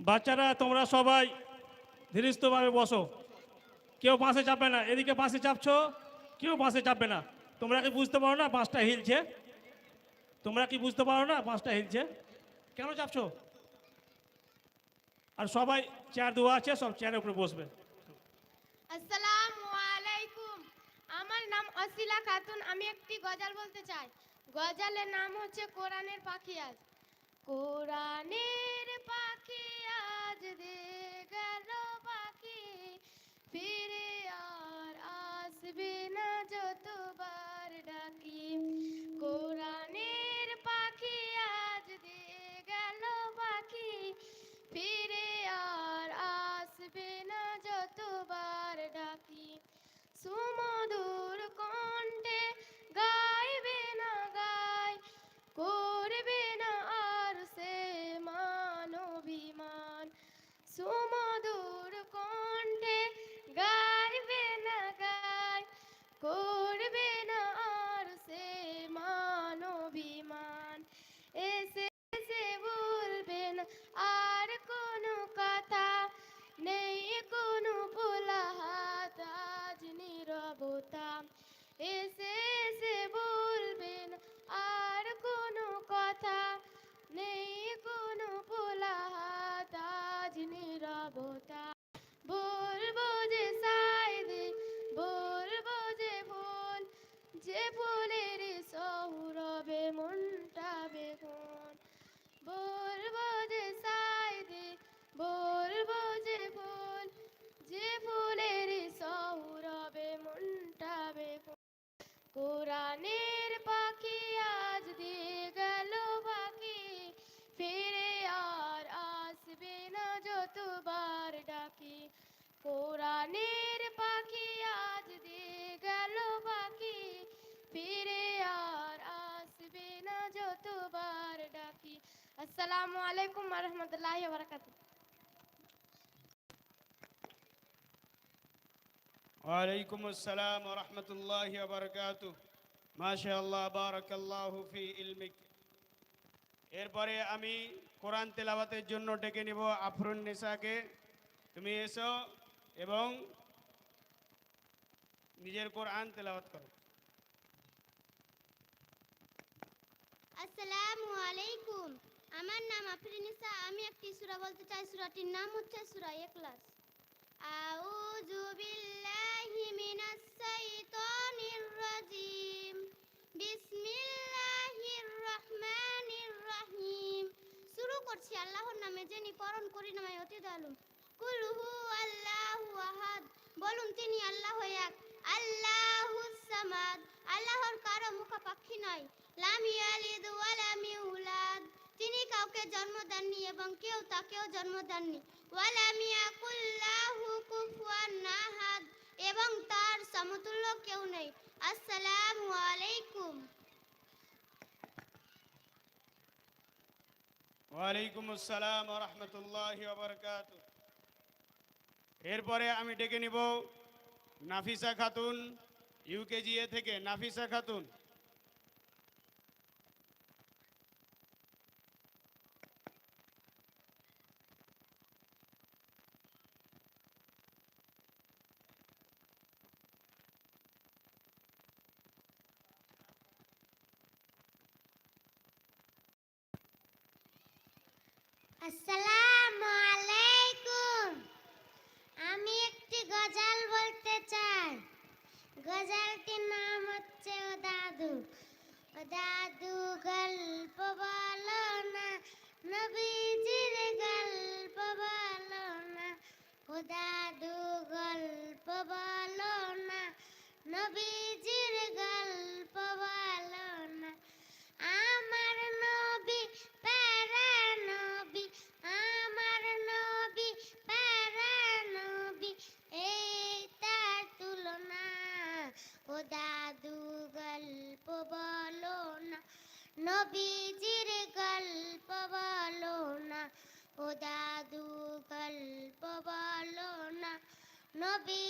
বাচ্চারা তোমরা সবাই ধীরস্থভাবে বসো, কেউ বাঁশে চাপবে না। এদিকে বাঁশে চাপছো, কেউ বাঁশে চাপবে না। তোমরা কি বুঝতে পারো না বাঁশটা হিলছে? তোমরা কি বুঝতে পারো না বাঁশটা হিলছে? কেন চাপছো? আর সবাই চেয়ার দেওয়া আছে, সব চেয়ারের উপরে বসবে। আসসালামু আলাইকুম। আমার নাম অসিলা খাতুন। আমি একটি গজল বলতে চাই। গজলের নাম হচ্ছে কোরআনের পাখি আজ। কোরআনের পাখি আজ দে গেল পাখি, ফিরে আর আসবে না যতবার ডাকি। কোরআনের পাখি আজ দে গেল পাখি, ফিরে আর আসবে না যতবার ডাকি। সুমধুর কণ্ঠে গাইবে না গায়, করবে না আর সে মানবিমান। সুমধুর কণ্ঠে গাইবে না গায়, করবে না আর সে মানবিমান। এসে এসে বলবে না আর কোনো কথা, নেই কোনো বলা হাত আজ নীরবতা। এসে এসে বলবেন আর কোনো কথা, নেই কোনো বলা হাত আজ নীরবতা। বলবো যে সাইদে, বলবো যে ভোল, যে ফুলের সৌরভে মনটা বেগুন। বলবো যে সাইদে, বলবো যে ভোল, যে ফুলের সৌরভে মনটা বেগুন। কোরআনের পাখি আজ দিয়ে গেল পাখি, ফিরে আর আসবে না যতবার ডাকি। কোরআনের পাখি আজ দিয়ে গেল পাখি, ফিরে আর আসবে না যতবার ডাকি। আসসালামু আলাইকুম ওয়া রাহমাতুল্লাহি ওয়া বারাকাতুহু। ওয়ালাইকুম আসসালাম ওয়া রাহমাতুল্লাহি ওয়া বারাকাতুহু। মাশাআল্লাহ, বারাকাল্লাহু ফি ইলমিক। এরপরে আমি কোরআন তেলাওয়াতের জন্য ডেকে নিব আফরুন নিসাকে। তুমি এসো এবং নিজের কোরআন তেলাওয়াত করো। আসসালামু আলাইকুম। আমার নাম আফরিন নিসা। আমি একটি সূরা বলতে চাই। সূরাটির নাম হচ্ছে সূরা ইখলাস। আউযু বিল্লাহি মিনাস শাইতানির রাজিম। বিসমিল্লাহির রহমানির রহিম। শুরু করছি আল্লাহর নামে, যিনি পরম করুণাময় অতি দয়ালু। কুল হুয়াল্লাহু আহাদ। বলুন তিনি আল্লাহ এক। আল্লাহুস সামাদ। আল্লাহর কারো মুখাপাক্ষী নয়। লাম ইয়ালিদ ওয়া লাম ইউলাদ। তিনি কাউকে জন্ম দেননি এবং কেউ তাকেও জন্ম দেননি। ওয়া লাম ইয়াকুল লাহু কুফুয়ান আহাদ। এবং তার সমতুল্য কেউ নেই। আসসালামু আলাইকুম। ওয়ালাইকুম আসসালাম ওয়া রাহমাতুল্লাহি ওয়া বারাকাতুহু। এরপরে আমি ডেকে নিব নাফিসা খাতুন, ইউকেজিএ থেকে। নাফিসা খাতুন। আসসালামু আলাইকুম। আমি একটি গজল বলতে চাই। গজলটির নাম হচ্ছে ও দাদু। ও দাদু গল্প বলো না, নবীজির গল্প বলো না। ও দাদু গল্প বলো না, নবীজির গল্প বলো না। আমার নবী প্যারা নবী, আমার নবী প্যারা নবী, এই তার তুলনা। ও দাদু গল্প বলো না, নবীজির গল্প বলো না। ও দাদু গল্প বলো না, নবী